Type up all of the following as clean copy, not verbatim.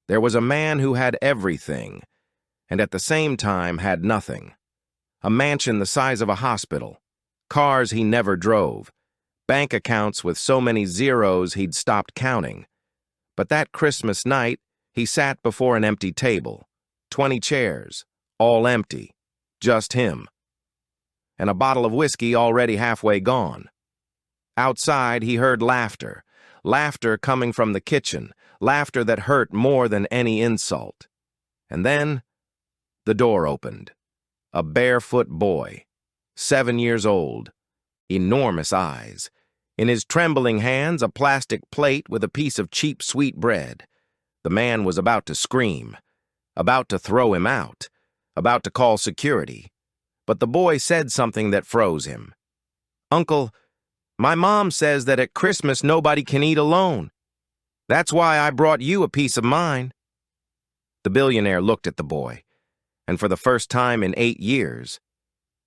There was a man who had everything, and at the same time had nothing. A mansion the size of a hospital, cars he never drove, bank accounts with so many zeros he'd stopped counting. But that Christmas night, he sat before an empty table, 20 chairs, all empty, just him. And a bottle of whiskey already halfway gone. Outside, he heard laughter, laughter coming from the kitchen, laughter that hurt more than any insult. And then, the door opened. A barefoot boy, 7 years old, enormous eyes. In his trembling hands, a plastic plate with a piece of cheap sweet bread. The man was about to scream, about to throw him out, about to call security. But the boy said something that froze him. "Uncle, my mom says that at Christmas nobody can eat alone. That's why I brought you a piece of mine." The billionaire looked at the boy, and for the first time in 8 years,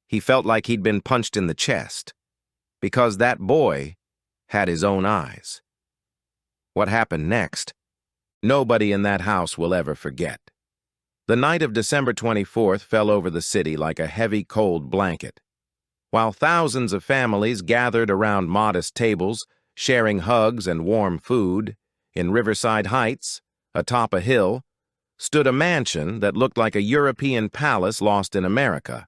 he felt like he'd been punched in the chest, because that boy had his own eyes. What happened next, nobody in that house will ever forget. The night of December 24th fell over the city like a heavy, cold blanket. While thousands of families gathered around modest tables, sharing hugs and warm food, in Riverside Heights, atop a hill, stood a mansion that looked like a European palace lost in America.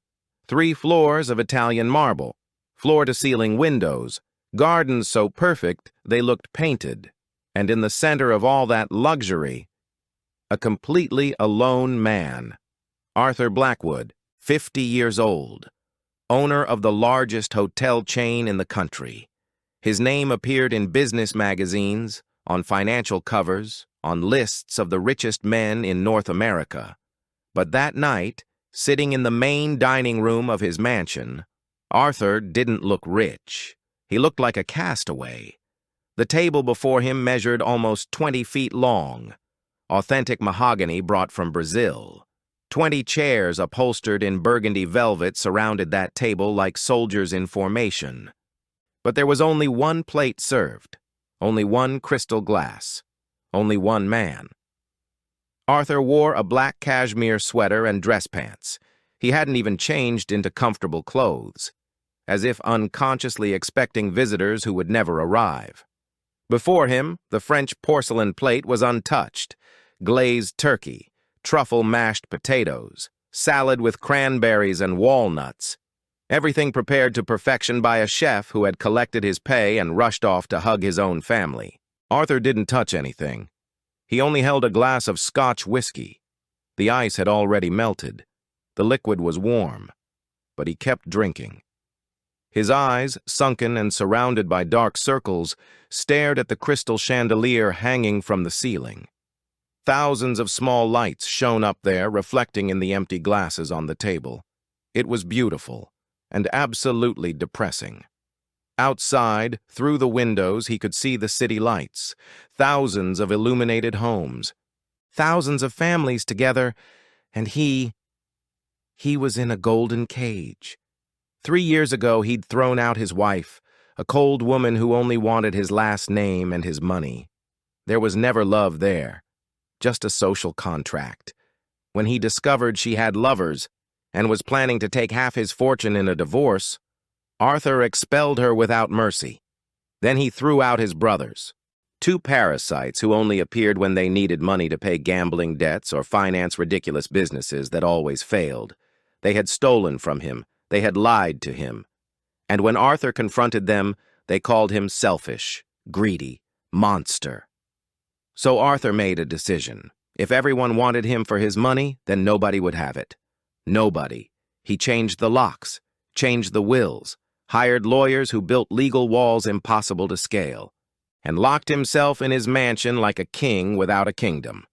3 floors of Italian marble, floor-to-ceiling windows, gardens so perfect they looked painted, and in the center of all that luxury, a completely alone man, Arthur Blackwood, 50 years old, owner of the largest hotel chain in the country. His name appeared in business magazines, on financial covers, on lists of the richest men in North America. But that night, sitting in the main dining room of his mansion, Arthur didn't look rich. He looked like a castaway. The table before him measured almost 20 feet long, authentic mahogany brought from Brazil. 20 chairs upholstered in burgundy velvet surrounded that table like soldiers in formation. But there was only one plate served, only one crystal glass, only one man. Arthur wore a black cashmere sweater and dress pants. He hadn't even changed into comfortable clothes, as if unconsciously expecting visitors who would never arrive. Before him, the French porcelain plate was untouched: glazed turkey, truffle mashed potatoes, salad with cranberries and walnuts. Everything prepared to perfection by a chef who had collected his pay and rushed off to hug his own family. Arthur didn't touch anything. He only held a glass of Scotch whiskey. The ice had already melted. The liquid was warm, but he kept drinking. His eyes, sunken and surrounded by dark circles, stared at the crystal chandelier hanging from the ceiling. Thousands of small lights shone up there, reflecting in the empty glasses on the table. It was beautiful and absolutely depressing. Outside, through the windows, he could see the city lights, thousands of illuminated homes, thousands of families together, and he was in a golden cage. 3 years ago, he'd thrown out his wife, a cold woman who only wanted his last name and his money. There was never love there, just a social contract. When he discovered she had lovers and was planning to take half his fortune in a divorce, Arthur expelled her without mercy. Then he threw out his brothers, 2 parasites who only appeared when they needed money to pay gambling debts or finance ridiculous businesses that always failed. They had stolen from him. They had lied to him. And when Arthur confronted them, they called him selfish, greedy, monster. So Arthur made a decision. If everyone wanted him for his money, then nobody would have it. Nobody. He changed the locks, changed the wills, hired lawyers who built legal walls impossible to scale, and locked himself in his mansion like a king without a kingdom.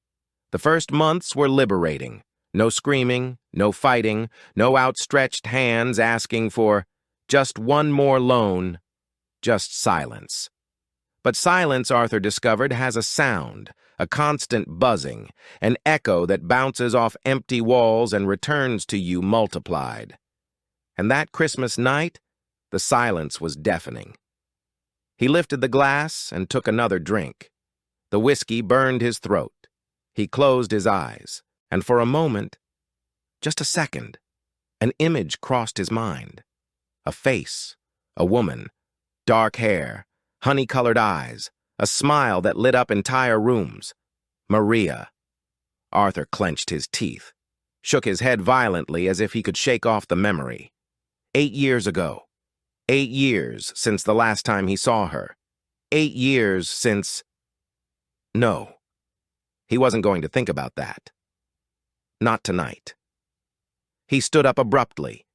The first months were liberating. No screaming, no fighting, no outstretched hands asking for just one more loan, just silence. But silence, Arthur discovered, has a sound, a constant buzzing, an echo that bounces off empty walls and returns to you multiplied. And that Christmas night, the silence was deafening. He lifted the glass and took another drink. The whiskey burned his throat. He closed his eyes, and for a moment, just a second, an image crossed his mind. A face, a woman, dark hair, honey-colored eyes, a smile that lit up entire rooms. Maria. Arthur clenched his teeth, shook his head violently as if he could shake off the memory. 8 years ago. 8 years since the last time he saw her. 8 years since... No. He wasn't going to think about that. Not tonight. He stood up abruptly.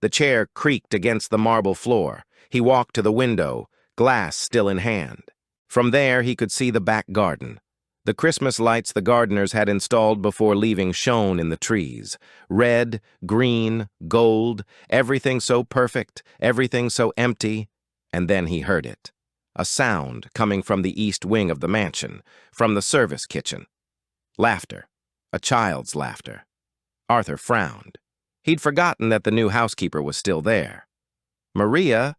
The chair creaked against the marble floor. He walked to the window, glass still in hand. From there, he could see the back garden. The Christmas lights the gardeners had installed before leaving shone in the trees. Red, green, gold, everything so perfect, everything so empty. And then he heard it. A sound coming from the east wing of the mansion, from the service kitchen. Laughter. A child's laughter. Arthur frowned. He'd forgotten that the new housekeeper was still there. Maria?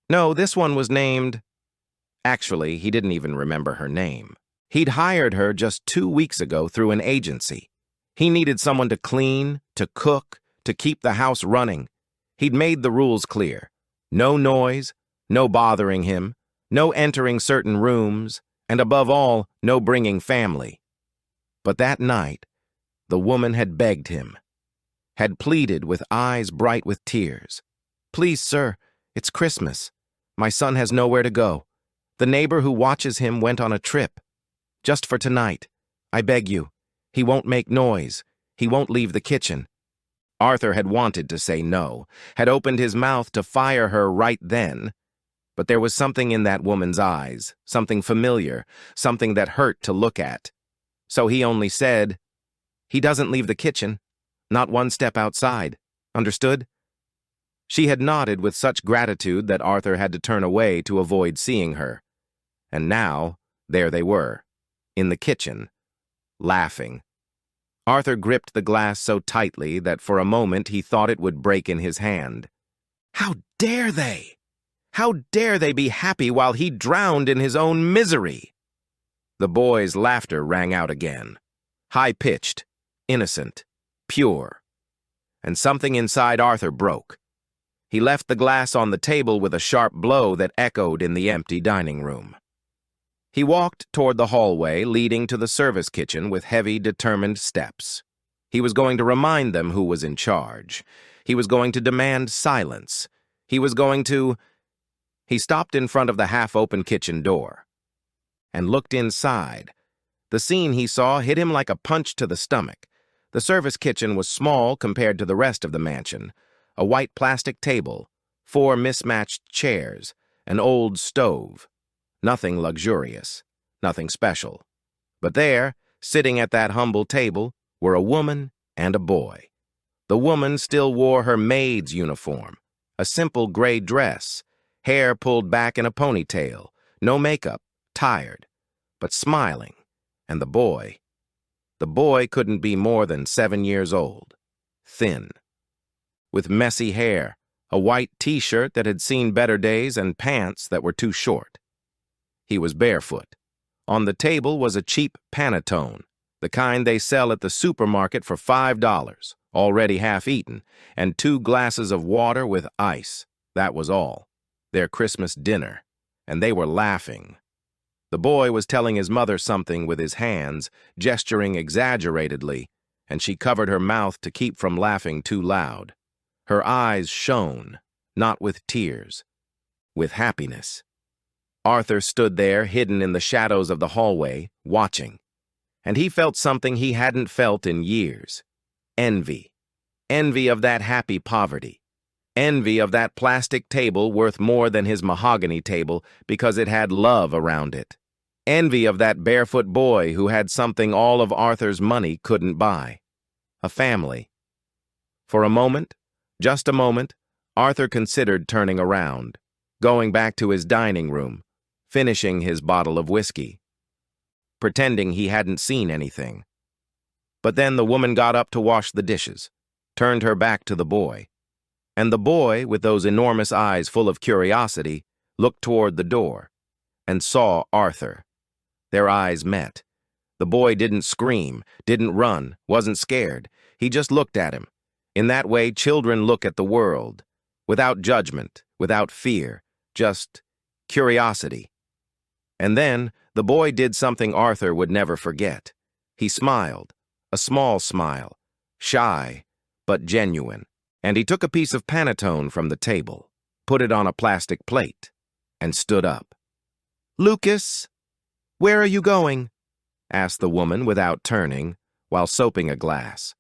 No, this one was named... Actually, he didn't even remember her name. He'd hired her just 2 weeks ago through an agency. He needed someone to clean, to cook, to keep the house running. He'd made the rules clear. No noise, no bothering him, no entering certain rooms, and above all, no bringing family. But that night, the woman had begged him, had pleaded with eyes bright with tears. Please, sir, it's Christmas. My son has nowhere to go. The neighbor who watches him went on a trip. Just for tonight. I beg you. He won't make noise. He won't leave the kitchen. Arthur had wanted to say no, had opened his mouth to fire her right then. But there was something in that woman's eyes, something familiar, something that hurt to look at. So he only said, he doesn't leave the kitchen. Not one step outside. Understood? She had nodded with such gratitude that Arthur had to turn away to avoid seeing her. And now, there they were, in the kitchen, laughing. Arthur gripped the glass so tightly that for a moment he thought it would break in his hand. How dare they? How dare they be happy while he drowned in his own misery? The boy's laughter rang out again, high-pitched, innocent, pure. And something inside Arthur broke. He left the glass on the table with a sharp blow that echoed in the empty dining room. He walked toward the hallway leading to the service kitchen with heavy, determined steps. He was going to remind them who was in charge. He was going to demand silence. He was going to... He stopped in front of the half-open kitchen door and looked inside. The scene he saw hit him like a punch to the stomach. The service kitchen was small compared to the rest of the mansion. A white plastic table, 4 mismatched chairs, an old stove. Nothing luxurious, nothing special. But there, sitting at that humble table, were a woman and a boy. The woman still wore her maid's uniform, a simple gray dress, hair pulled back in a ponytail, no makeup, tired, but smiling. And the boy couldn't be more than 7 years old, thin, with messy hair, a white t-shirt that had seen better days, and pants that were too short. He was barefoot. On the table was a cheap panettone, the kind they sell at the supermarket for $5, already half-eaten, and 2 glasses of water with ice. That was all. Their Christmas dinner. And they were laughing. The boy was telling his mother something with his hands, gesturing exaggeratedly, and she covered her mouth to keep from laughing too loud. Her eyes shone, not with tears, with happiness. Arthur stood there, hidden in the shadows of the hallway, watching. And he felt something he hadn't felt in years. Envy. Envy of that happy poverty. Envy of that plastic table worth more than his mahogany table because it had love around it. Envy of that barefoot boy who had something all of Arthur's money couldn't buy. A family. For a moment, just a moment, Arthur considered turning around, going back to his dining room, finishing his bottle of whiskey, pretending he hadn't seen anything. But then the woman got up to wash the dishes, turned her back to the boy, and the boy, with those enormous eyes full of curiosity, looked toward the door and saw Arthur. Their eyes met. The boy didn't scream, didn't run, wasn't scared. He just looked at him. In that way, children look at the world. Without judgment, without fear, just curiosity. And then, the boy did something Arthur would never forget. He smiled, a small smile, shy, but genuine. And he took a piece of panettone from the table, put it on a plastic plate, and stood up. "Lucas, where are you going?" asked the woman without turning, while soaping a glass.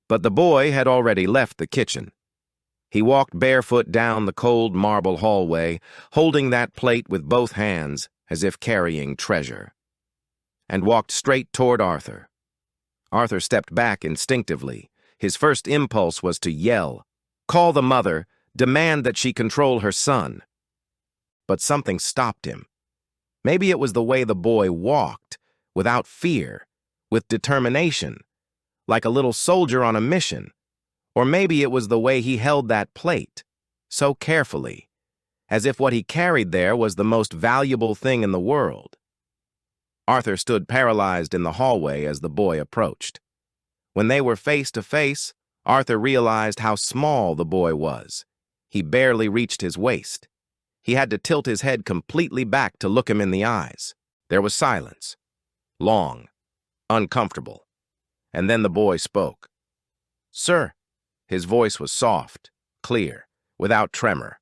But the boy had already left the kitchen. He walked barefoot down the cold marble hallway, holding that plate with both hands as if carrying treasure, and walked straight toward Arthur. Arthur stepped back instinctively. His first impulse was to yell, call the mother, demand that she control her son. But something stopped him. Maybe it was the way the boy walked, without fear, with determination, like a little soldier on a mission. Or maybe it was the way he held that plate, so carefully, as if what he carried there was the most valuable thing in the world. Arthur stood paralyzed in the hallway as the boy approached. When they were face to face, Arthur realized how small the boy was. He barely reached his waist. He had to tilt his head completely back to look him in the eyes. There was silence. Long, uncomfortable. And then the boy spoke. "Sir." His voice was soft, clear, without tremor.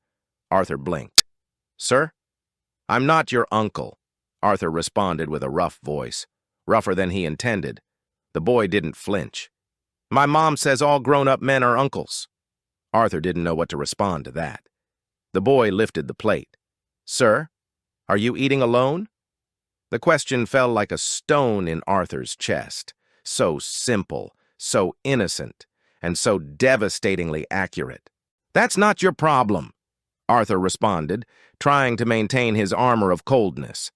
Arthur blinked. "Sir?" "I'm not your uncle," Arthur responded with a rough voice, rougher than he intended. The boy didn't flinch. "My mom says all grown-up men are uncles." Arthur didn't know what to respond to that. The boy lifted the plate. "Sir, are you eating alone?" The question fell like a stone in Arthur's chest. So simple, so innocent, and so devastatingly accurate. "That's not your problem," Arthur responded, trying to maintain his armor of coldness.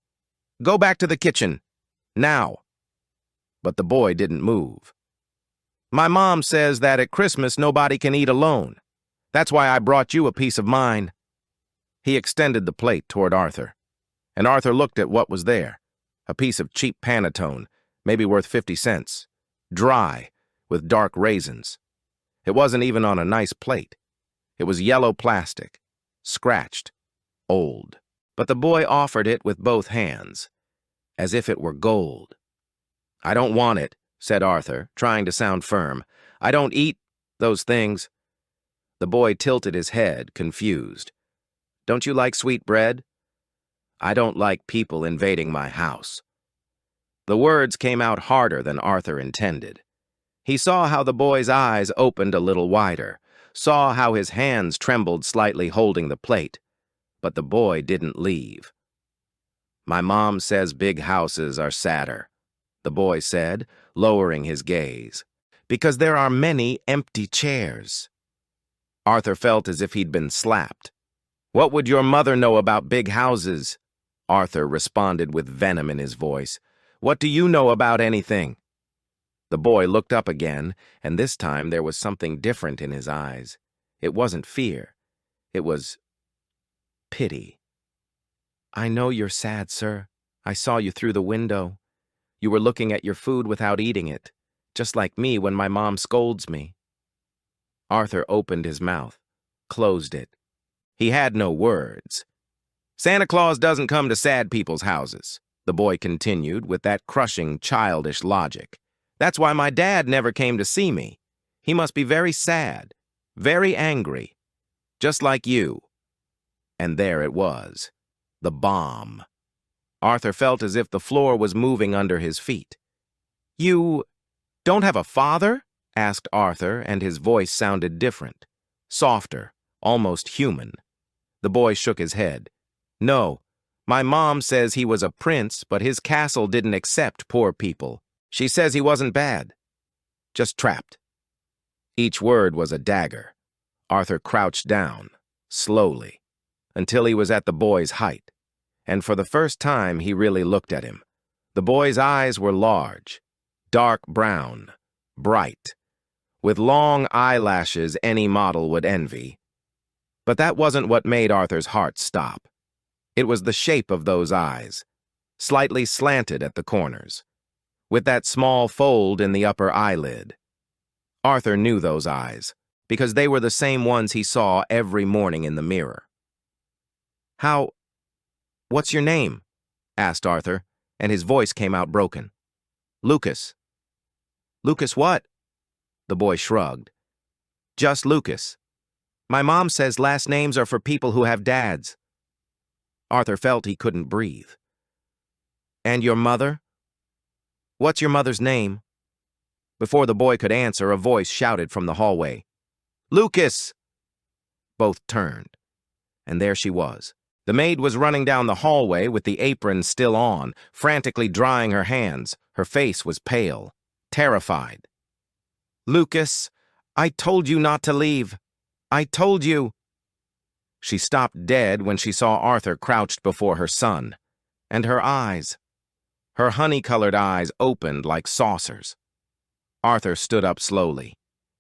"Go back to the kitchen. Now." But the boy didn't move. "My mom says that at Christmas nobody can eat alone. That's why I brought you a piece of mine." He extended the plate toward Arthur, and Arthur looked at what was there. A piece of cheap panettone, maybe worth 50 cents, dry, with dark raisins. It wasn't even on a nice plate. It was yellow plastic, scratched, old. But the boy offered it with both hands, as if it were gold. "I don't want it," said Arthur, trying to sound firm. "I don't eat those things." The boy tilted his head, confused. "Don't you like sweet bread?" "I don't like people invading my house." The words came out harder than Arthur intended. He saw how the boy's eyes opened a little wider, saw how his hands trembled slightly holding the plate, but the boy didn't leave. "My mom says big houses are sadder," the boy said, lowering his gaze, "because there are many empty chairs." Arthur felt as if he'd been slapped. "What would your mother know about big houses?" Arthur responded with venom in his voice. "What do you know about anything?" The boy looked up again, and this time there was something different in his eyes. It wasn't fear. It was pity. "I know you're sad, sir. I saw you through the window. You were looking at your food without eating it, just like me when my mom scolds me." Arthur opened his mouth, closed it. He had no words. "Santa Claus doesn't come to sad people's houses," the boy continued with that crushing, childish logic. "That's why my dad never came to see me. He must be very sad, very angry, just like you." And there it was, the bomb. Arthur felt as if the floor was moving under his feet. "You don't have a father?" asked Arthur, and his voice sounded different, softer, almost human. The boy shook his head. "No, my mom says he was a prince, but his castle didn't accept poor people. She says he wasn't bad, just trapped." Each word was a dagger. Arthur crouched down, slowly, until he was at the boy's height, and for the first time he really looked at him. The boy's eyes were large, dark brown, bright, with long eyelashes any model would envy. But that wasn't what made Arthur's heart stop. It was the shape of those eyes, slightly slanted at the corners. with that small fold in the upper eyelid. Arthur knew those eyes, because they were the same ones he saw every morning in the mirror. What's your name? Asked Arthur, and his voice came out broken. Lucas. Lucas what? The boy shrugged. Just Lucas. My mom says last names are for people who have dads. Arthur felt he couldn't breathe. And your mother? What's your mother's name? Before the boy could answer, a voice shouted from the hallway. Lucas! Both turned, and there she was. The maid was running down the hallway with the apron still on, frantically drying her hands. Her face was pale, terrified. Lucas, I told you not to leave. I told you. She stopped dead when she saw Arthur crouched before her son, and her eyes. Her honey-colored eyes opened like saucers. Arthur stood up slowly.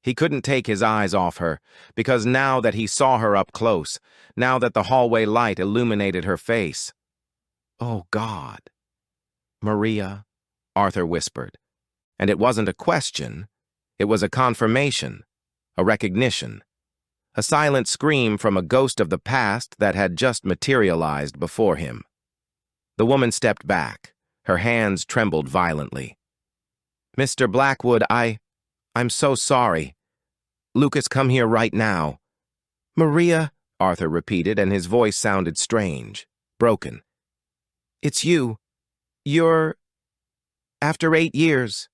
He couldn't take his eyes off her, because now that he saw her up close, now that the hallway light illuminated her face. Oh, God. Maria, Arthur whispered. And it wasn't a question. It was a confirmation, a recognition. A silent scream from a ghost of the past that had just materialized before him. The woman stepped back. Her hands trembled violently. Mr. Blackwood, I'm so sorry. Lucas, come here right now. Maria, Arthur repeated, and his voice sounded strange, broken. It's you. You're... After 8 years.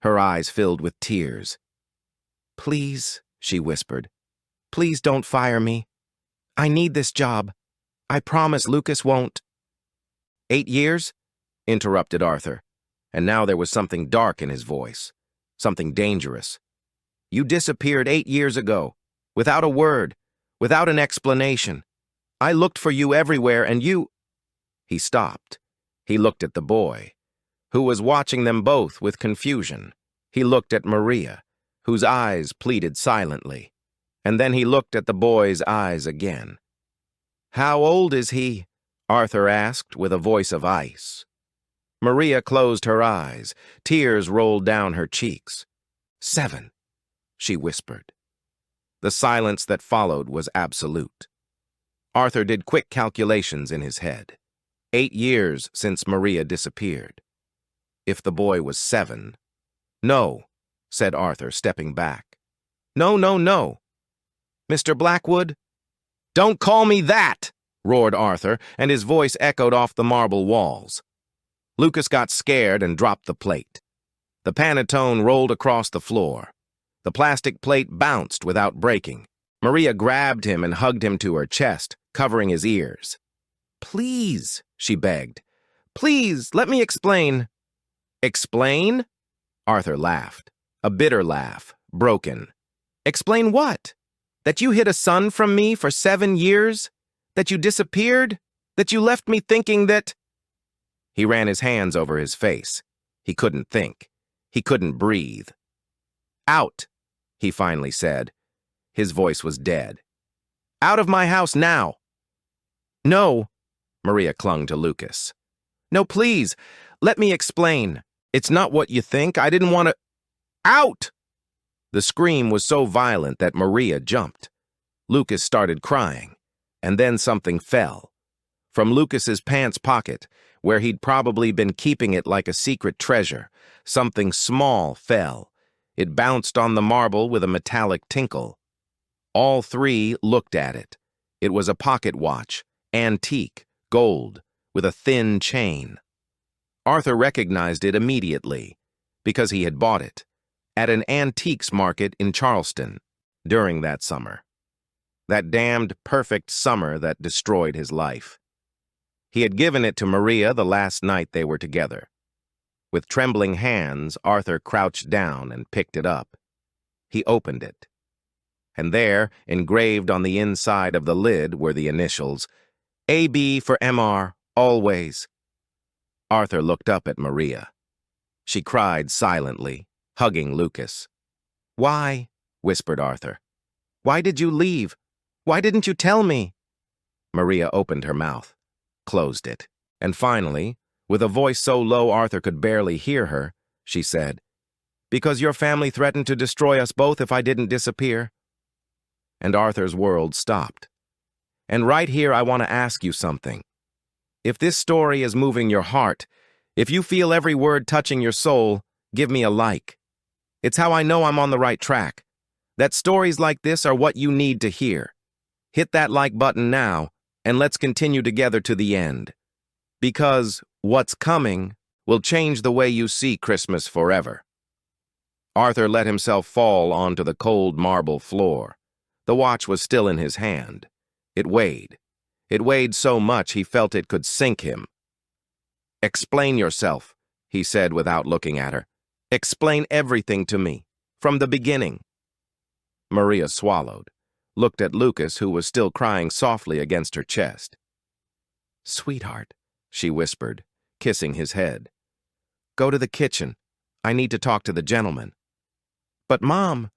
Her eyes filled with tears. Please, she whispered. Please don't fire me. I need this job. I promise Lucas won't. 8 years? Interrupted Arthur, and now there was something dark in his voice, something dangerous. You disappeared 8 years ago, without a word, without an explanation. I looked for you everywhere, and you... He stopped. He looked at the boy, who was watching them both with confusion. He looked at Maria, whose eyes pleaded silently, and then he looked at the boy's eyes again. How old is he? Arthur asked with a voice of ice. Maria closed her eyes. Tears rolled down her cheeks. 7, she whispered. The silence that followed was absolute. Arthur did quick calculations in his head. 8 years since Maria disappeared. If the boy was 7... No, said Arthur, stepping back. No, no, no. Mr. Blackwood? Don't call me that! Roared Arthur, and his voice echoed off the marble walls. Lucas got scared and dropped the plate. The panettone rolled across the floor. The plastic plate bounced without breaking. Maria grabbed him and hugged him to her chest, covering his ears. Please, she begged. Please, let me explain. Explain? Arthur laughed, a bitter laugh, broken. Explain what? That you hid a son from me for 7 years? That you disappeared? That you left me thinking that... He ran his hands over his face. He couldn't think. He couldn't breathe. Out, he finally said. His voice was dead. Out of my house now. No, Maria clung to Lucas. No, please, let me explain. It's not what you think. I didn't want to... Out! The scream was so violent that Maria jumped. Lucas started crying, and then something fell. From Lucas's pants pocket, where he'd probably been keeping it like a secret treasure, something small fell. It bounced on the marble with a metallic tinkle. All three looked at it. It was a pocket watch, antique, gold, with a thin chain. Arthur recognized it immediately, because he had bought it, at an antiques market in Charleston, during that summer. That damned perfect summer that destroyed his life. He had given it to Maria the last night they were together. With trembling hands, Arthur crouched down and picked it up. He opened it. And there, engraved on the inside of the lid, were the initials, AB for MR, always. Arthur looked up at Maria. She cried silently, hugging Lucas. Why? Whispered Arthur. Why did you leave? Why didn't you tell me? Maria opened her mouth, closed it, and finally, With a voice so low Arthur could barely hear her, she said, "Because your family threatened to destroy us both if I didn't disappear." And Arthur's world stopped. "And right here I want to ask you something. If this story is moving your heart, if you feel every word touching your soul, give me a like. It's how I know I'm on the right track. That stories like this are what you need to hear. Hit that like button now, and let's continue together to the end. Because what's coming will change the way you see Christmas forever." Arthur let himself fall onto the cold marble floor. The watch was still in his hand. It weighed. It weighed so much he felt it could sink him. "Explain yourself," he said without looking at her. "Explain everything to me, from the beginning." Maria swallowed, looked at Lucas, who was still crying softly against her chest. "Sweetheart," she whispered, kissing his head. "Go to the kitchen. I need to talk to the gentleman." "But, Mom—"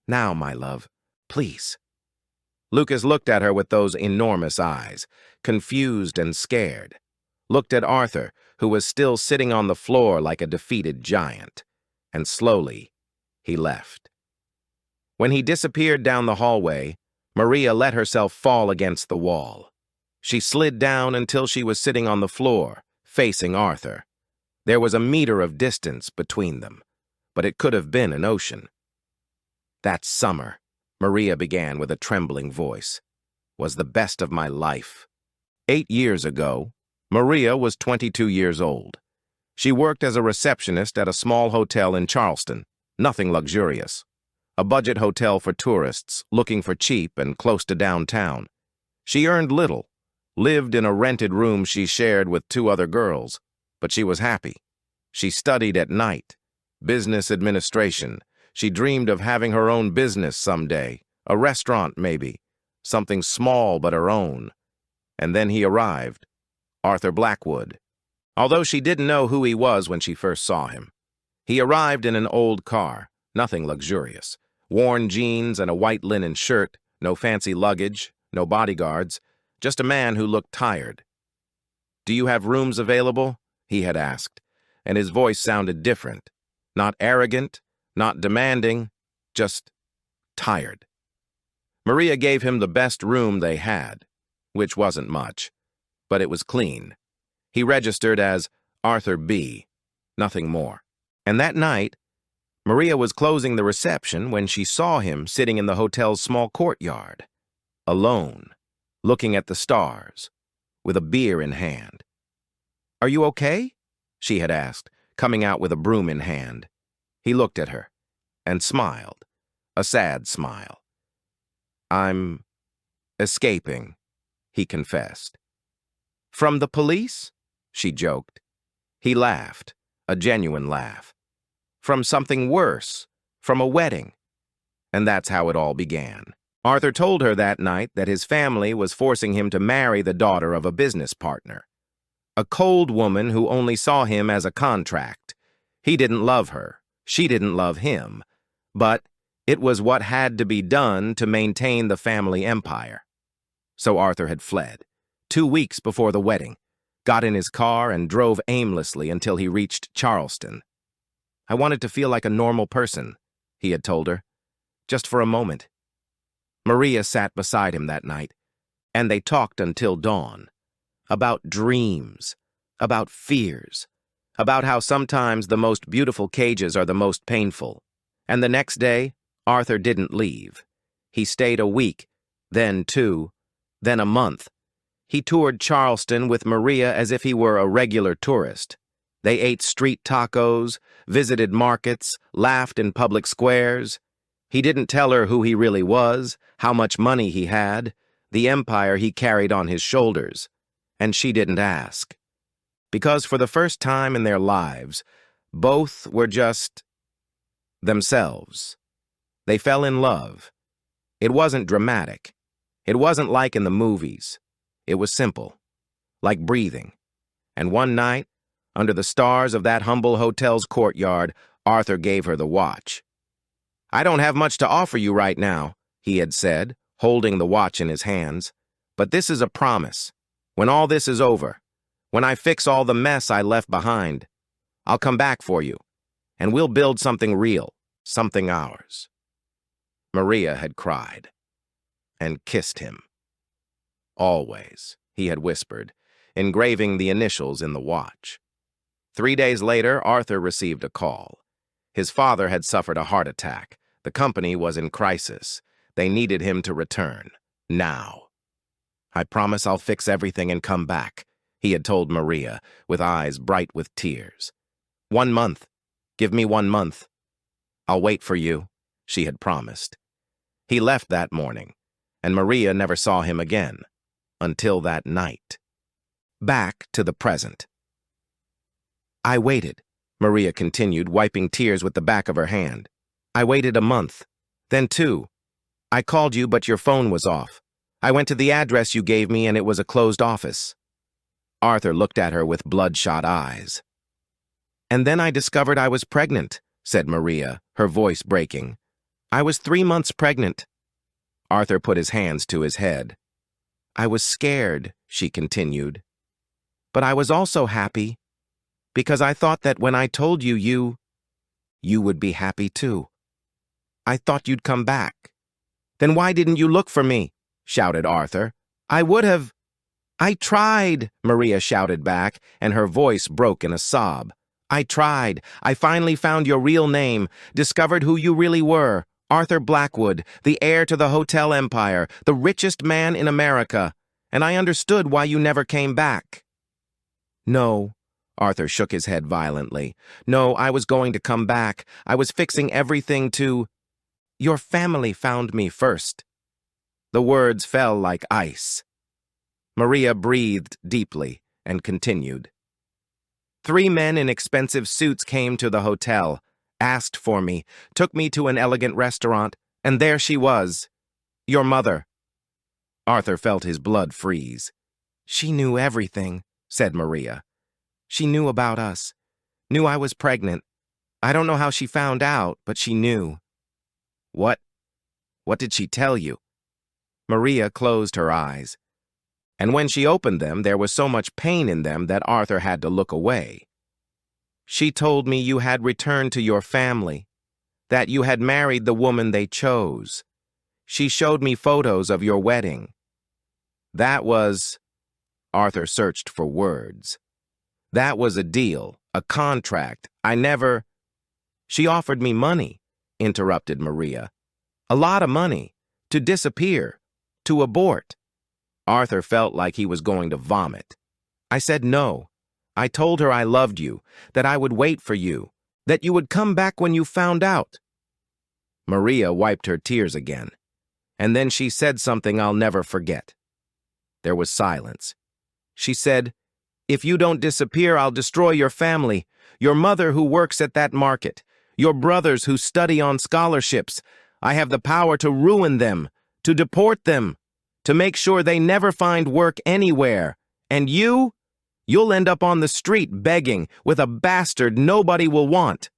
"Now, my love, please." Lucas looked at her with those enormous eyes, confused and scared. Looked at Arthur, who was still sitting on the floor like a defeated giant. And slowly, he left. When he disappeared down the hallway, Maria let herself fall against the wall. She slid down until she was sitting on the floor, facing Arthur. There was a meter of distance between them, but it could have been an ocean. "That summer," Maria began with a trembling voice, "was the best of my life." 8 years ago, Maria was 22 years old. She worked as a receptionist at a small hotel in Charleston, nothing luxurious. A budget hotel for tourists looking for cheap and close to downtown. She earned little, lived in a rented room she shared with 2 other girls, but she was happy. She studied at night, business administration. She dreamed of having her own business someday, a restaurant maybe, something small but her own. And then he arrived, Arthur Blackwood. Although she didn't know who he was when she first saw him. He arrived in an old car, nothing luxurious. Worn jeans and a white linen shirt, no fancy luggage, no bodyguards, just a man who looked tired. "Do you have rooms available?" he had asked, and his voice sounded different. Not arrogant, not demanding, just tired. Maria gave him the best room they had, which wasn't much, but it was clean. He registered as Arthur B., nothing more. And that night, Maria was closing the reception when she saw him sitting in the hotel's small courtyard, alone, looking at the stars, with a beer in hand. "Are you okay?" she had asked, coming out with a broom in hand. He looked at her and smiled, a sad smile. "I'm escaping," he confessed. "From the police?" she joked. He laughed, a genuine laugh. "From something worse, from a wedding." And that's how it all began. Arthur told her that night that his family was forcing him to marry the daughter of a business partner. A cold woman who only saw him as a contract. He didn't love her. She didn't love him. But it was what had to be done to maintain the family empire. So Arthur had fled. 2 weeks before the wedding, got in his car and drove aimlessly until he reached Charleston. "I wanted to feel like a normal person," he had told her, "just for a moment." Maria sat beside him that night, and they talked until dawn. About dreams, about fears, about how sometimes the most beautiful cages are the most painful. And the next day, Arthur didn't leave. He stayed a week, then 2, then a month. He toured Charleston with Maria as if he were a regular tourist. They ate street tacos, visited markets, laughed in public squares. He didn't tell her who he really was, how much money he had, the empire he carried on his shoulders. And she didn't ask. Because for the first time in their lives, both were just themselves. They fell in love. It wasn't dramatic. It wasn't like in the movies. It was simple, like breathing. And one night, under the stars of that humble hotel's courtyard, Arthur gave her the watch. "I don't have much to offer you right now," he had said, holding the watch in his hands. "But this is a promise. When all this is over, When I fix all the mess I left behind, I'll come back for you, and we'll build something real, something ours." Maria had cried and kissed him. "Always," he had whispered, engraving the initials in the watch. 3 days later, Arthur received a call. His father had suffered a heart attack. The company was in crisis. They needed him to return. Now. "I promise I'll fix everything and come back," he had told Maria, with eyes bright with tears. 1 month. Give me 1 month. "I'll wait for you," she had promised. He left that morning, and Maria never saw him again, until that night. Back to the present. "I waited," Maria continued, wiping tears with the back of her hand. "I waited a month, then 2. I called you, but your phone was off. I went to the address you gave me, and it was a closed office." Arthur looked at her with bloodshot eyes. "And then I discovered I was pregnant," said Maria, her voice breaking. "I was 3 months pregnant." Arthur put his hands to his head. "I was scared," she continued. "But I was also happy, because I thought that when I told you, you would be happy too. I thought you'd come back." "Then why didn't you look for me?" shouted Arthur. "I would have—" "I tried," Maria shouted back, and her voice broke in a sob. "I tried. I finally found your real name, discovered who you really were. Arthur Blackwood, the heir to the hotel empire, the richest man in America. And I understood why you never came back." "No," Arthur shook his head violently. "No, I was going to come back. I was fixing everything to— Your family found me first." The words fell like ice. Maria breathed deeply and continued. 3 men in expensive suits came to the hotel, asked for me, took me to an elegant restaurant, and there she was. Your mother." Arthur felt his blood freeze. "She knew everything," said Maria. "She knew about us, knew I was pregnant. I don't know how she found out, but she knew." What did she tell you?" Maria closed her eyes, and when she opened them, there was so much pain in them that Arthur had to look away. "She told me you had returned to your family, that you had married the woman they chose. She showed me photos of your wedding. That was—" Arthur searched for words. "That was a deal, a contract. I never—" "She offered me money," interrupted Maria. "A lot of money, to disappear, to abort." Arthur felt like he was going to vomit. "I said no. I told her I loved you, that I would wait for you, that you would come back when you found out." Maria wiped her tears again, and then she said something I'll never forget. There was silence. She said, "If you don't disappear, I'll destroy your family, your mother who works at that market, your brothers who study on scholarships. I have the power to ruin them, to deport them, to make sure they never find work anywhere. And you'll end up on the street begging with a bastard nobody will want."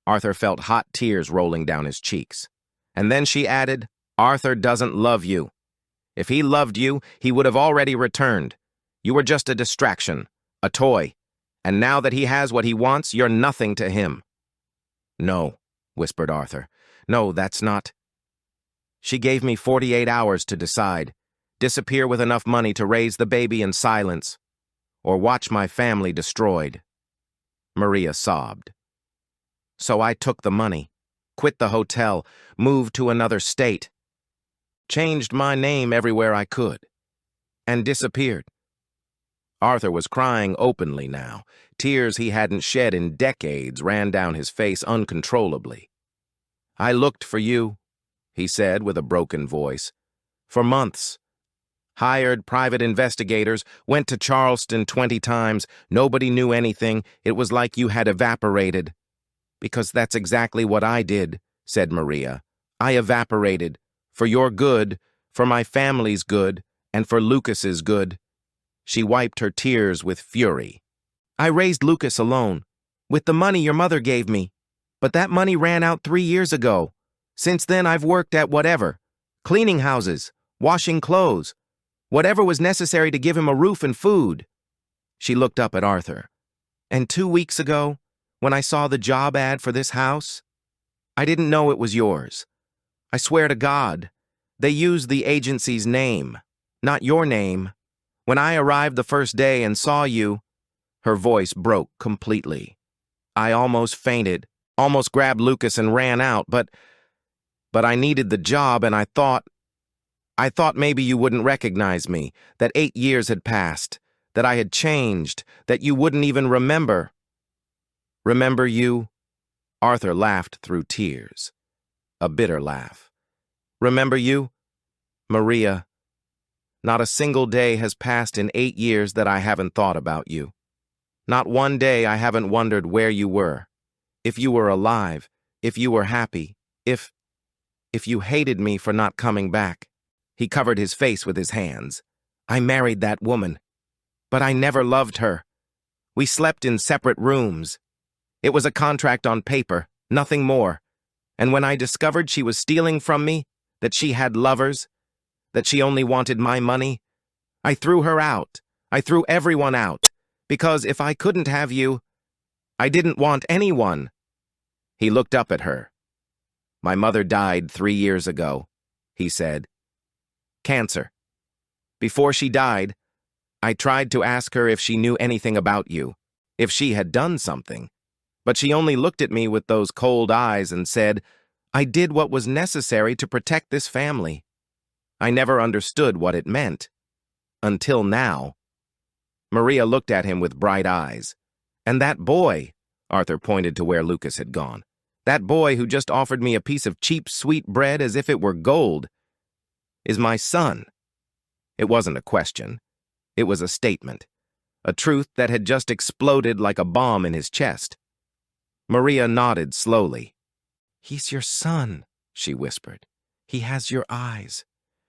Arthur felt hot tears rolling down his cheeks. And then she added, "Arthur doesn't love you. If he loved you, he would have already returned. You were just a distraction, a toy. And now that he has what he wants, you're nothing to him." "No," whispered Arthur. "No, that's not—" "She gave me 48 hours to decide. Disappear with enough money to raise the baby in silence, or watch my family destroyed." Maria sobbed. "So I took the money, quit the hotel, moved to another state, changed my name everywhere I could, and disappeared." Arthur was crying openly now. Tears he hadn't shed in decades ran down his face uncontrollably. "I looked for you," he said with a broken voice, "for months. Hired private investigators, went to Charleston 20 times. Nobody knew anything. It was like you had evaporated." "Because that's exactly what I did," said Maria. "I evaporated. For your good, for my family's good, and for Lucas's good." She wiped her tears with fury. "I raised Lucas alone, with the money your mother gave me. But that money ran out 3 years ago. Since then, I've worked at whatever, cleaning houses, washing clothes, whatever was necessary to give him a roof and food." She looked up at Arthur. And 2 weeks ago, when I saw the job ad for this house, I didn't know it was yours. I swear to God, they used the agency's name, not your name. When I arrived the first day and saw you, her voice broke completely. I almost fainted, almost grabbed Lucas and ran out, but I needed the job and I thought maybe you wouldn't recognize me, that 8 years had passed, that I had changed, that you wouldn't even remember. Remember you? Arthur laughed through tears. A bitter laugh. Remember you? Maria, not a single day has passed in 8 years that I haven't thought about you. Not one day I haven't wondered where you were, if you were alive, if you were happy, if you hated me for not coming back. He covered his face with his hands. I married that woman, but I never loved her. We slept in separate rooms. It was a contract on paper, nothing more. And when I discovered she was stealing from me, that she had lovers, that she only wanted my money, I threw her out. I threw everyone out, because if I couldn't have you, I didn't want anyone. He looked up at her. My mother died 3 years ago, he said. Cancer. Before she died, I tried to ask her if she knew anything about you, if she had done something. But she only looked at me with those cold eyes and said, I did what was necessary to protect this family. I never understood what it meant. Until now. Maria looked at him with bright eyes. And that boy, Arthur pointed to where Lucas had gone, that boy who just offered me a piece of cheap sweet bread as if it were gold, is my son. It wasn't a question. It was a statement. A truth that had just exploded like a bomb in his chest. Maria nodded slowly. He's your son, she whispered. He has your eyes,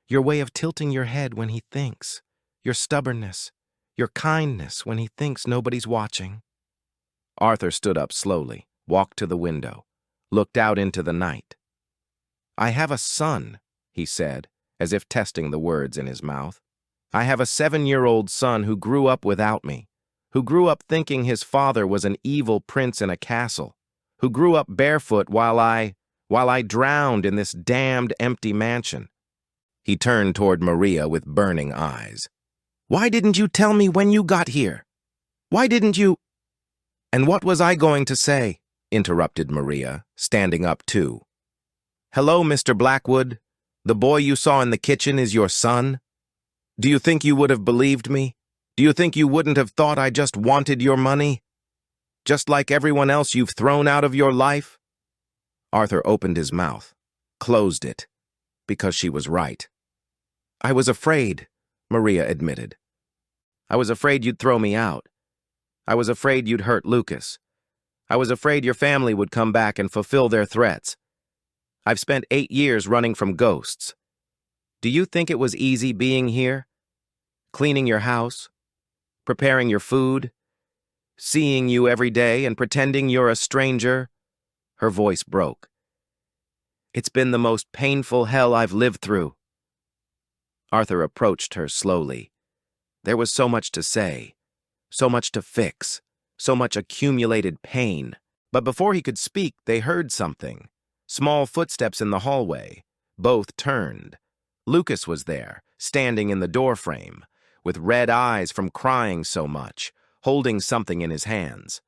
your way of tilting your head when he thinks, your stubbornness, your kindness when he thinks nobody's watching. Arthur stood up slowly, walked to the window, looked out into the night. I have a son, he said, as if testing the words in his mouth. I have a 7-year-old son who grew up without me, who grew up thinking his father was an evil prince in a castle, who grew up barefoot while I drowned in this damned empty mansion. He turned toward Maria with burning eyes. Why didn't you tell me when you got here? Why didn't you? And what was I going to say? Interrupted Maria, standing up too. Hello, Mr. Blackwood. The boy you saw in the kitchen is your son? Do you think you would have believed me? Do you think you wouldn't have thought I just wanted your money? Just like everyone else you've thrown out of your life? Arthur opened his mouth, closed it, because she was right. I was afraid, Maria admitted. I was afraid you'd throw me out. I was afraid you'd hurt Lucas. I was afraid your family would come back and fulfill their threats. I've spent 8 years running from ghosts. Do you think it was easy being here? Cleaning your house, preparing your food, seeing you every day and pretending you're a stranger? Her voice broke. It's been the most painful hell I've lived through. Arthur approached her slowly. There was so much to say, so much to fix, so much accumulated pain. But before he could speak, they heard something. Small footsteps in the hallway. Both turned. Lucas was there, standing in the doorframe, with red eyes from crying so much, holding something in his hands.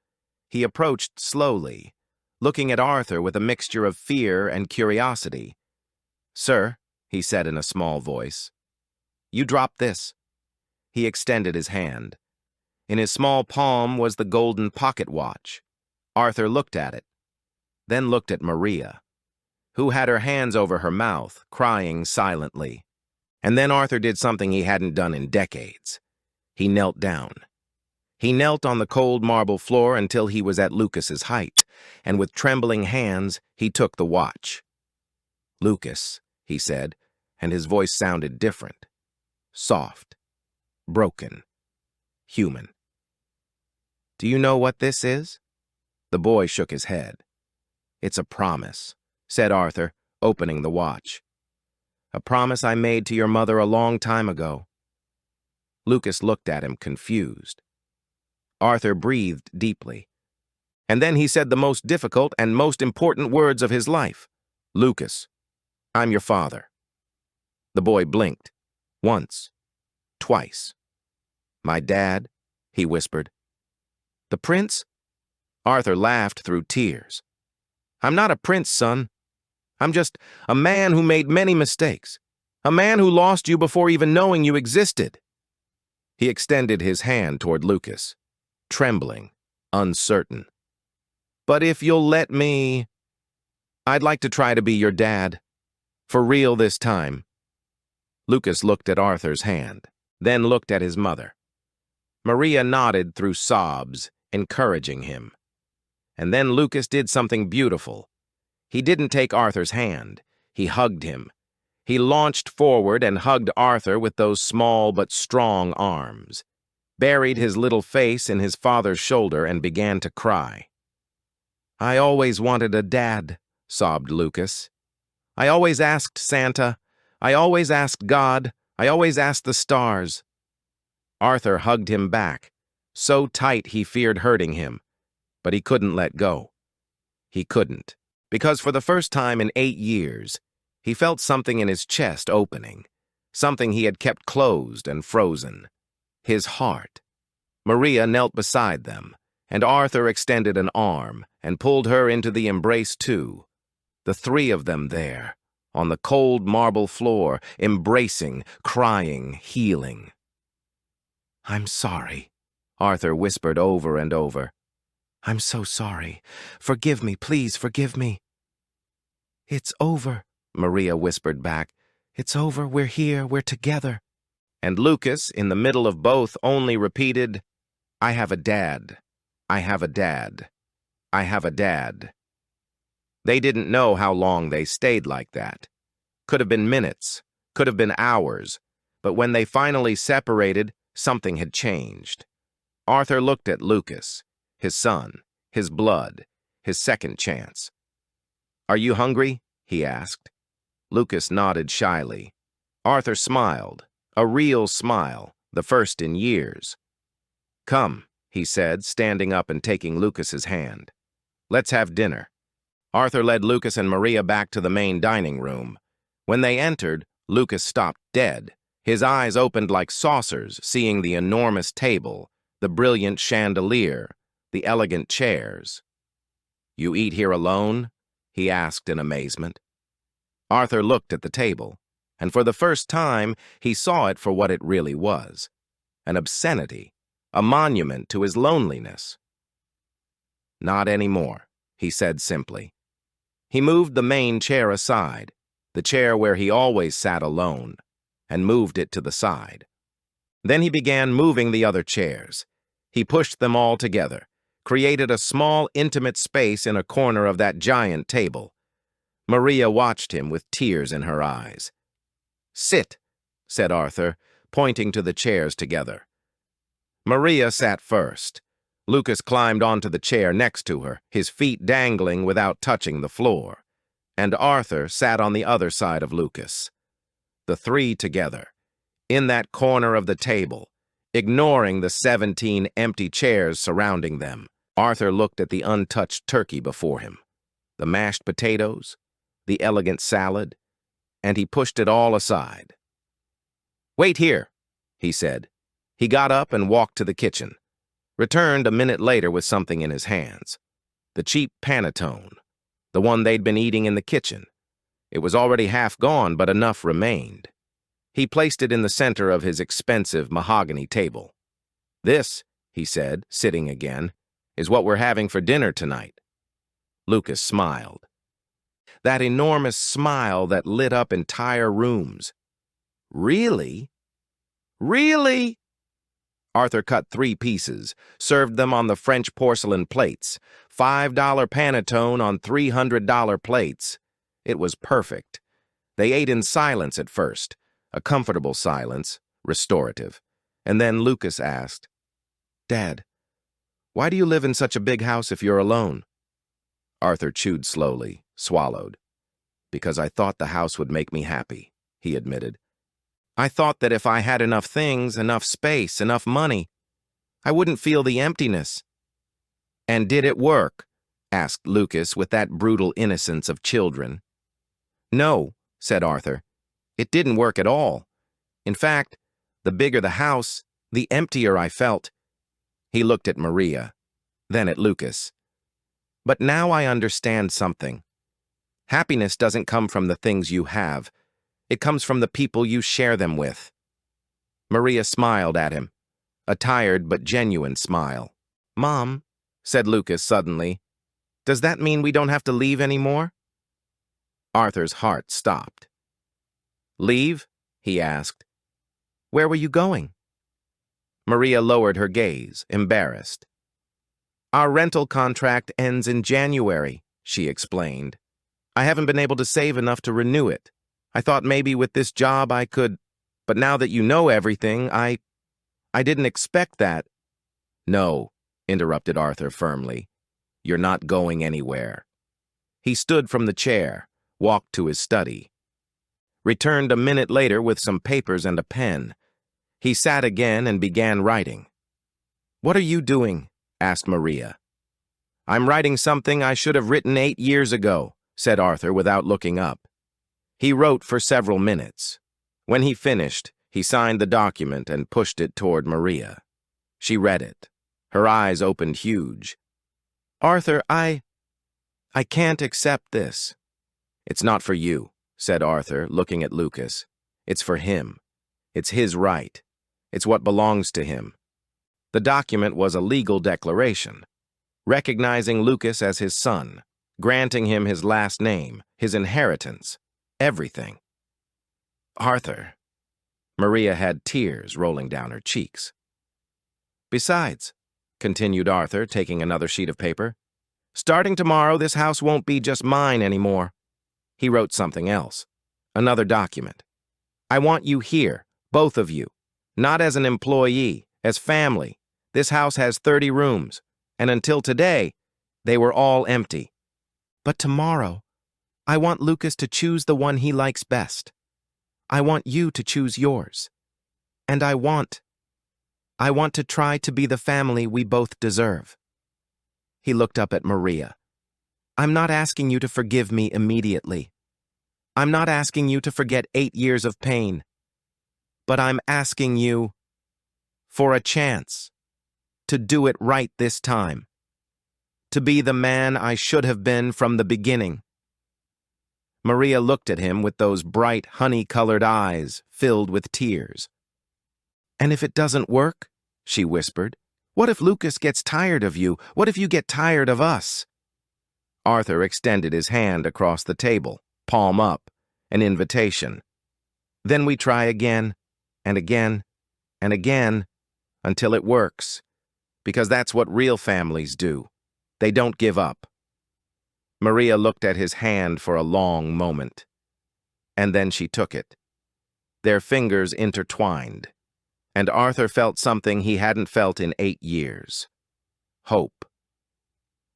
He approached slowly, looking at Arthur with a mixture of fear and curiosity. Sir, he said in a small voice, you dropped this. He extended his hand. In his small palm was the golden pocket watch. Arthur looked at it, then looked at Maria, who had her hands over her mouth, crying silently. And then Arthur did something he hadn't done in decades. He knelt down. He knelt on the cold marble floor until he was at Lucas's height, and with trembling hands, he took the watch. Lucas, he said, and his voice sounded different. Soft, broken, human. Do you know what this is? The boy shook his head. It's a promise, said Arthur, opening the watch. A promise I made to your mother a long time ago. Lucas looked at him confused. Arthur breathed deeply. And then he said the most difficult and most important words of his life. "Lucas, I'm your father." The boy blinked. Once. Twice. "My dad," he whispered. "The prince?" Arthur laughed through tears. "I'm not a prince, son. I'm just a man who made many mistakes. A man who lost you before even knowing you existed." He extended his hand toward Lucas, trembling, uncertain. "But if you'll let me, I'd like to try to be your dad. For real this time." Lucas looked at Arthur's hand, then looked at his mother. Maria nodded through sobs, encouraging him. And then Lucas did something beautiful. He didn't take Arthur's hand. He hugged him. He launched forward and hugged Arthur with those small but strong arms, buried his little face in his father's shoulder, and began to cry. "I always wanted a dad," sobbed Lucas. "I always asked Santa. I always asked God. I always asked the stars." Arthur hugged him back, so tight he feared hurting him, but he couldn't let go. He couldn't, because for the first time in 8 years, he felt something in his chest opening, something he had kept closed and frozen. His heart. Maria knelt beside them, and Arthur extended an arm and pulled her into the embrace too. The three of them there, on the cold marble floor, embracing, crying, healing. "I'm sorry," Arthur whispered over and over. "I'm so sorry. Forgive me, please forgive me." "It's over," Maria whispered back. "It's over, we're here, we're together." And Lucas, in the middle of both, only repeated, "I have a dad. I have a dad. I have a dad." They didn't know how long they stayed like that. Could have been minutes, could have been hours, but when they finally separated, something had changed. Arthur looked at Lucas, his son, his blood, his second chance. "Are you hungry?" he asked. Lucas nodded shyly. Arthur smiled, a real smile, the first in years. "Come," he said, standing up and taking Lucas's hand. "Let's have dinner." Arthur led Lucas and Maria back to the main dining room. When they entered, Lucas stopped dead. His eyes opened like saucers, seeing the enormous table, the brilliant chandelier, the elegant chairs. "You eat here alone?" he asked in amazement. Arthur looked at the table, and for the first time he saw it for what it really was, an obscenity, a monument to his loneliness. "Not anymore," he said simply. He moved the main chair aside, the chair where he always sat alone, and moved it to the side. Then he began moving the other chairs. He pushed them all together, created a small, intimate space in a corner of that giant table. Maria watched him with tears in her eyes. "Sit," said Arthur, pointing to the chairs together. Maria sat first. Lucas climbed onto the chair next to her, his feet dangling without touching the floor, and Arthur sat on the other side of Lucas. The three together, in that corner of the table, ignoring the 17 empty chairs surrounding them. Arthur looked at the untouched turkey before him, the mashed potatoes, the elegant salad, and he pushed it all aside. "Wait here," he said. He got up and walked to the kitchen, returned a minute later with something in his hands. The cheap panettone, the one they'd been eating in the kitchen. It was already half gone, but enough remained. He placed it in the center of his expensive mahogany table. "This," he said, sitting again, "is what we're having for dinner tonight." Lucas smiled. That enormous smile that lit up entire rooms. "Really? Really?" Arthur cut 3 pieces, served them on the French porcelain plates, $5 panettone on $300 plates. It was perfect. They ate in silence at first, a comfortable silence, restorative. And then Lucas asked, "Dad, why do you live in such a big house if you're alone?" Arthur chewed slowly, swallowed. "Because I thought the house would make me happy," he admitted. "I thought that if I had enough things, enough space, enough money, I wouldn't feel the emptiness. And did it work? Asked Lucas with that brutal innocence of children. No, said Arthur. It didn't work at all. In fact, the bigger the house, the emptier I felt. He looked at Maria, then at Lucas. But now I understand something. Happiness doesn't come from the things you have. It comes from the people you share them with. Maria smiled at him, a tired but genuine smile. Mom, said Lucas suddenly, does that mean we don't have to leave anymore? Arthur's heart stopped. Leave? He asked. Where were you going? Maria lowered her gaze, embarrassed. Our rental contract ends in January, she explained. I haven't been able to save enough to renew it. I thought maybe with this job I could, but now that you know everything, I didn't expect that. No, interrupted Arthur firmly. You're not going anywhere. He stood from the chair, walked to his study. Returned a minute later with some papers and a pen. He sat again and began writing. What are you doing? Asked Maria. I'm writing something I should have written 8 years ago, said Arthur without looking up. He wrote for several minutes. When he finished, he signed the document and pushed it toward Maria. She read it. Her eyes opened huge. Arthur, I can't accept this. It's not for you, said Arthur, looking at Lucas. It's for him. It's his right. It's what belongs to him. The document was a legal declaration, recognizing Lucas as his son, granting him his last name, his inheritance, everything. Arthur. Maria had tears rolling down her cheeks. Besides, continued Arthur, taking another sheet of paper, starting tomorrow, this house won't be just mine anymore. He wrote something else, another document. I want you here, both of you, not as an employee, as family. This house has 30 rooms, and until today, they were all empty. But tomorrow, I want Lucas to choose the one he likes best. I want you to choose yours. And I want to try to be the family we both deserve. He looked up at Maria. I'm not asking you to forgive me immediately. I'm not asking you to forget 8 years of pain. But I'm asking you for a chance to do it right this time. To be the man I should have been from the beginning. Maria looked at him with those bright, honey-colored eyes filled with tears. And if it doesn't work, she whispered, what if Lucas gets tired of you? What if you get tired of us? Arthur extended his hand across the table, palm up, an invitation. Then we try again, and again, and again, until it works. Because that's what real families do. They don't give up. Maria looked at his hand for a long moment. And then she took it. Their fingers intertwined, and Arthur felt something he hadn't felt in 8 years. Hope.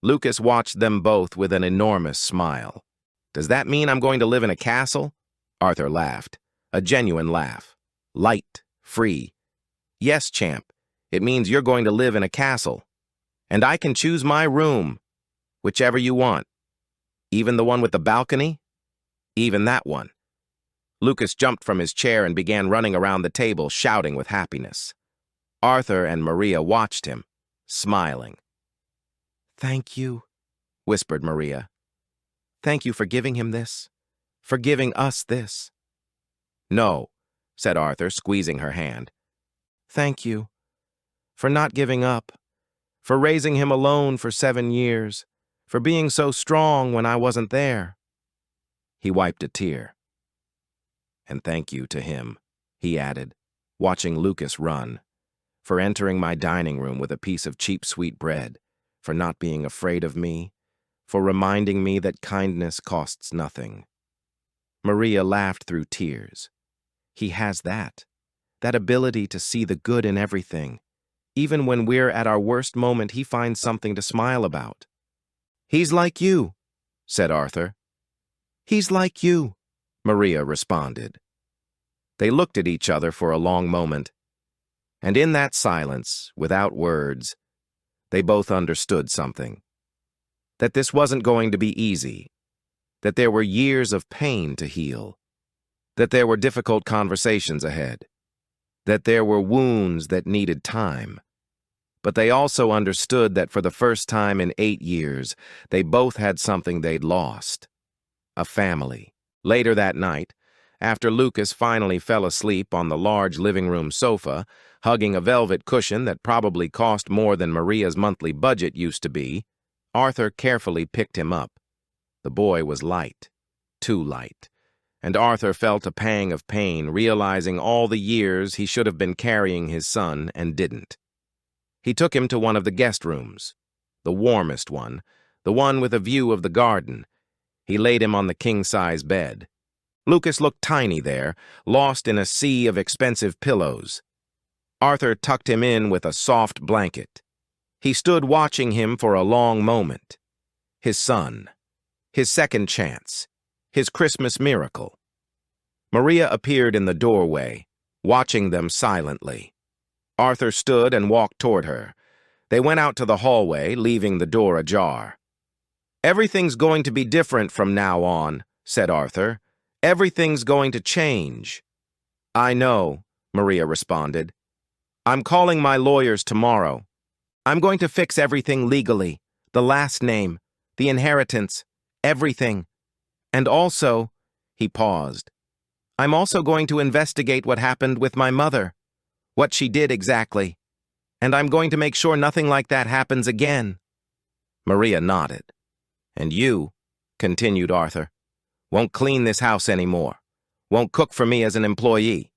Lucas watched them both with an enormous smile. Does that mean I'm going to live in a castle? Arthur laughed, a genuine laugh. Light, free. Yes, champ, it means you're going to live in a castle. And I can choose my room, whichever you want. Even the one with the balcony? Even that one. Lucas jumped from his chair and began running around the table, shouting with happiness. Arthur and Maria watched him, smiling. Thank you, whispered Maria. Thank you for giving him this, for giving us this. No, said Arthur, squeezing her hand. Thank you for not giving up, for raising him alone for 7 years, for being so strong when I wasn't there. He wiped a tear. And thank you to him, he added, watching Lucas run, for entering my dining room with a piece of cheap sweet bread, for not being afraid of me, for reminding me that kindness costs nothing. Maria laughed through tears. He has that ability to see the good in everything. Even when we're at our worst moment, he finds something to smile about. He's like you, said Arthur. He's like you, Maria responded. They looked at each other for a long moment. And in that silence, without words, they both understood something. That this wasn't going to be easy. That there were years of pain to heal. That there were difficult conversations ahead. That there were wounds that needed time. But they also understood that for the first time in 8 years, they both had something they'd lost. A family. Later that night, after Lucas finally fell asleep on the large living room sofa, hugging a velvet cushion that probably cost more than Maria's monthly budget used to be, Arthur carefully picked him up. The boy was light, too light, and Arthur felt a pang of pain realizing all the years he should have been carrying his son and didn't. He took him to one of the guest rooms, the warmest one, the one with a view of the garden. He laid him on the king-size bed. Lucas looked tiny there, lost in a sea of expensive pillows. Arthur tucked him in with a soft blanket. He stood watching him for a long moment. His son, his second chance, his Christmas miracle. Maria appeared in the doorway, watching them silently. Arthur stood and walked toward her. They went out to the hallway, leaving the door ajar. "Everything's going to be different from now on," said Arthur. "Everything's going to change." "I know," Maria responded. "I'm calling my lawyers tomorrow. I'm going to fix everything legally, the last name, the inheritance, everything. And also," he paused, "I'm also going to investigate what happened with my mother, what she did exactly, and I'm going to make sure nothing like that happens again." Maria nodded. "And you," continued Arthur, "won't clean this house anymore, won't cook for me as an employee.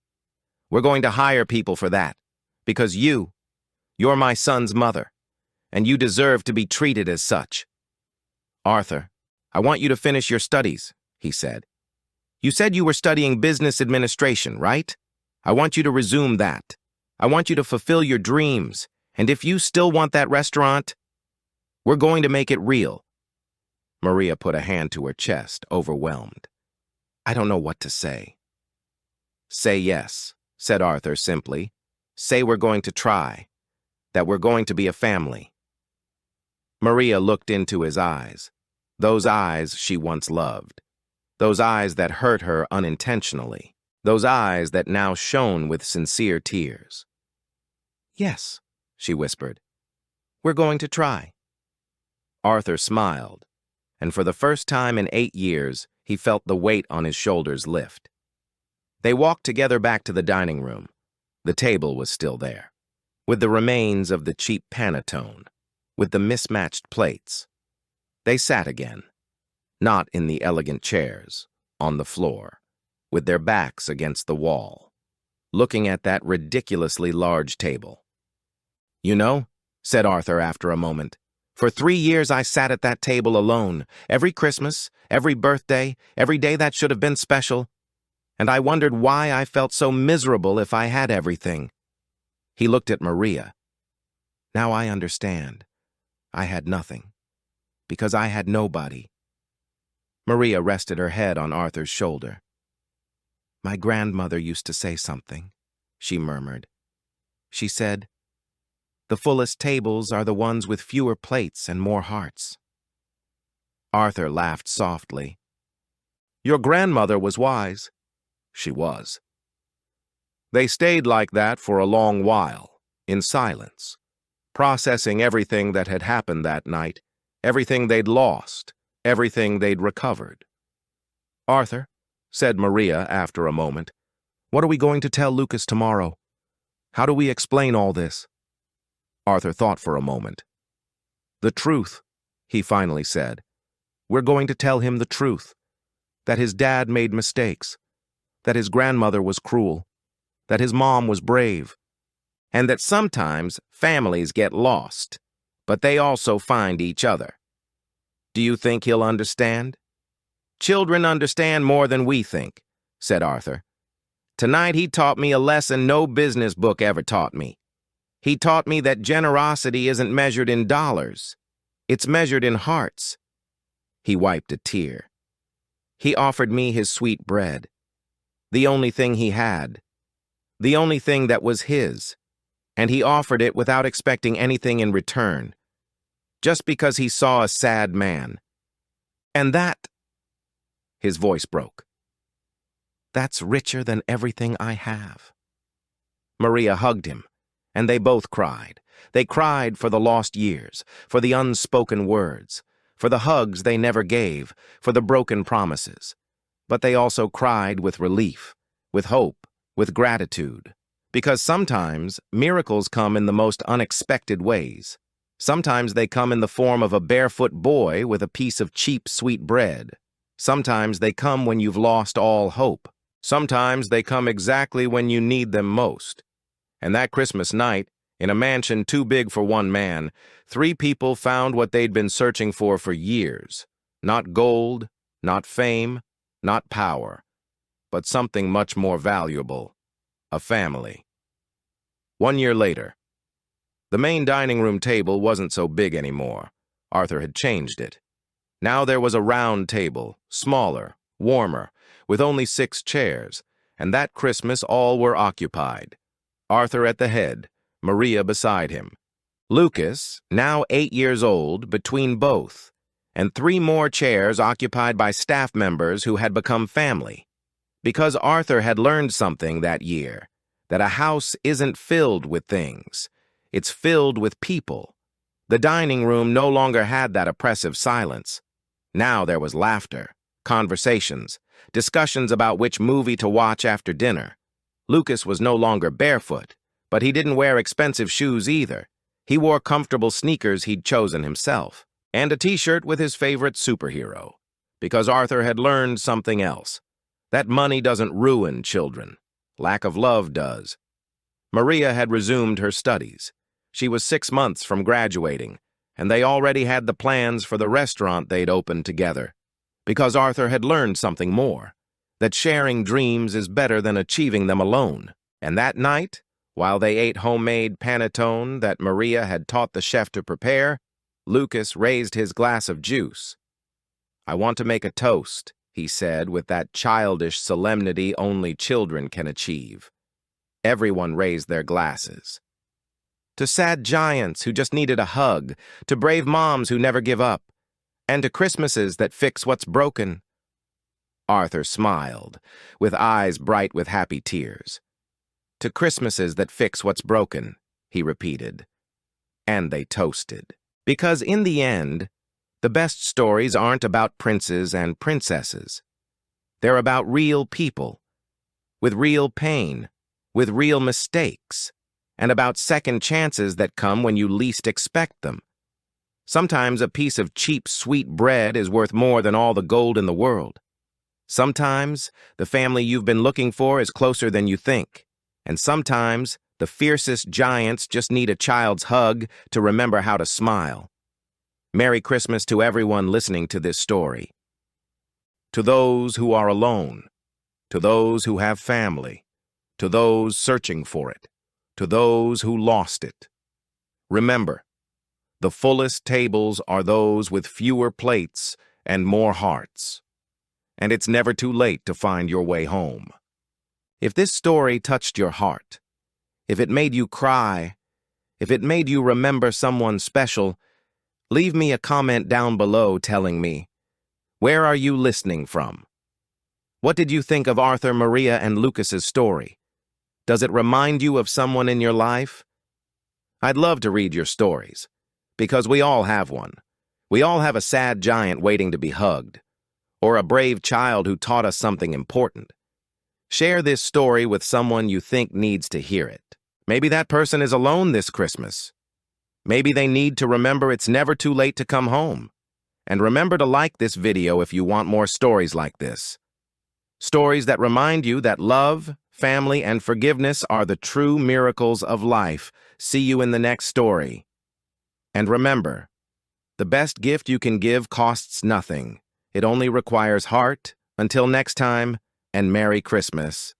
We're going to hire people for that, because you're my son's mother, and you deserve to be treated as such." "Arthur, I want you to finish your studies," he said. "You said you were studying business administration, right? I want you to resume that. I want you to fulfill your dreams, and if you still want that restaurant, we're going to make it real." Maria put a hand to her chest, overwhelmed. "I don't know what to say." "Say yes," said Arthur simply. "Say we're going to try, that we're going to be a family." Maria looked into his eyes, those eyes she once loved, those eyes that hurt her unintentionally, those eyes that now shone with sincere tears. "Yes," she whispered. "We're going to try." Arthur smiled, and for the first time in 8 years, he felt the weight on his shoulders lift. They walked together back to the dining room. The table was still there, with the remains of the cheap panettone, with the mismatched plates. They sat again, not in the elegant chairs, on the floor, with their backs against the wall, looking at that ridiculously large table. "You know," said Arthur after a moment, "for 3 years I sat at that table alone, every Christmas, every birthday, every day that should have been special, and I wondered why I felt so miserable if I had everything." He looked at Maria. "Now I understand. I had nothing, because I had nobody." Maria rested her head on Arthur's shoulder. "My grandmother used to say something," she murmured. "She said, 'The fullest tables are the ones with fewer plates and more hearts.'" Arthur laughed softly. "Your grandmother was wise." She was. They stayed like that for a long while, in silence, processing everything that had happened that night, everything they'd lost, everything they'd recovered. "Arthur," said Maria after a moment, "what are we going to tell Lucas tomorrow? How do we explain all this?" Arthur thought for a moment. "The truth," he finally said. "We're going to tell him the truth, that his dad made mistakes, that his grandmother was cruel, that his mom was brave, and that sometimes families get lost, but they also find each other. Do you think he'll understand?" "Children understand more than we think," said Arthur. "Tonight he taught me a lesson no business book ever taught me. He taught me that generosity isn't measured in dollars. It's measured in hearts." He wiped a tear. "He offered me his sweet bread, the only thing he had, the only thing that was his. and he offered it without expecting anything in return, just because he saw a sad man. And that, his voice broke, that's richer than everything I have. Maria hugged him, and they both cried. They cried for the lost years, for the unspoken words, for the hugs they never gave, for the broken promises. But they also cried with relief, with hope, with gratitude. Because sometimes miracles come in the most unexpected ways. Sometimes they come in the form of a barefoot boy with a piece of cheap, sweet bread. Sometimes they come when you've lost all hope. Sometimes they come exactly when you need them most. And that Christmas night, in a mansion too big for one man, 3 people found what they'd been searching for years. Not gold, not fame, not power, but something much more valuable: a family. 1 year later, the main dining room table wasn't so big anymore. Arthur had changed it. Now there was a round table, smaller, warmer, with only 6 chairs, and that Christmas all were occupied. Arthur at the head, Maria beside him. Lucas, now 8 years old, between both, and 3 more chairs occupied by staff members who had become family. Because Arthur had learned something that year, that a house isn't filled with things, it's filled with people. The dining room no longer had that oppressive silence. Now there was laughter, conversations, discussions about which movie to watch after dinner. Lucas was no longer barefoot, but he didn't wear expensive shoes either. He wore comfortable sneakers he'd chosen himself, and a t-shirt with his favorite superhero, because Arthur had learned something else: that money doesn't ruin children. Lack of love does. Maria had resumed her studies. She was 6 months from graduating, and they already had the plans for the restaurant they'd opened together, because Arthur had learned something more: that sharing dreams is better than achieving them alone. And that night, while they ate homemade panettone that Maria had taught the chef to prepare, Lucas raised his glass of juice. "I want to make a toast," he said with that childish solemnity only children can achieve. Everyone raised their glasses. To sad giants who just needed a hug, to brave moms who never give up, and to Christmases that fix what's broken. Arthur smiled, with eyes bright with happy tears. "To Christmases that fix what's broken," he repeated. And they toasted. Because in the end, the best stories aren't about princes and princesses. They're about real people, with real pain, with real mistakes, and about second chances that come when you least expect them. Sometimes a piece of cheap, sweet bread is worth more than all the gold in the world. Sometimes the family you've been looking for is closer than you think. And sometimes the fiercest giants just need a child's hug to remember how to smile. Merry Christmas to everyone listening to this story. To those who are alone, to those who have family, to those searching for it, to those who lost it. Remember, the fullest tables are those with fewer plates and more hearts. And it's never too late to find your way home. If this story touched your heart, if it made you cry, if it made you remember someone special, leave me a comment down below telling me, where are you listening from? What did you think of Arthur, Maria, and Lucas's story? Does it remind you of someone in your life? I'd love to read your stories, because we all have one. We all have a sad giant waiting to be hugged, or a brave child who taught us something important. Share this story with someone you think needs to hear it. Maybe that person is alone this Christmas. Maybe they need to remember it's never too late to come home. And remember to like this video if you want more stories like this. Stories that remind you that love, family, and forgiveness are the true miracles of life. See you in the next story. And remember, the best gift you can give costs nothing. It only requires heart. Until next time, and Merry Christmas.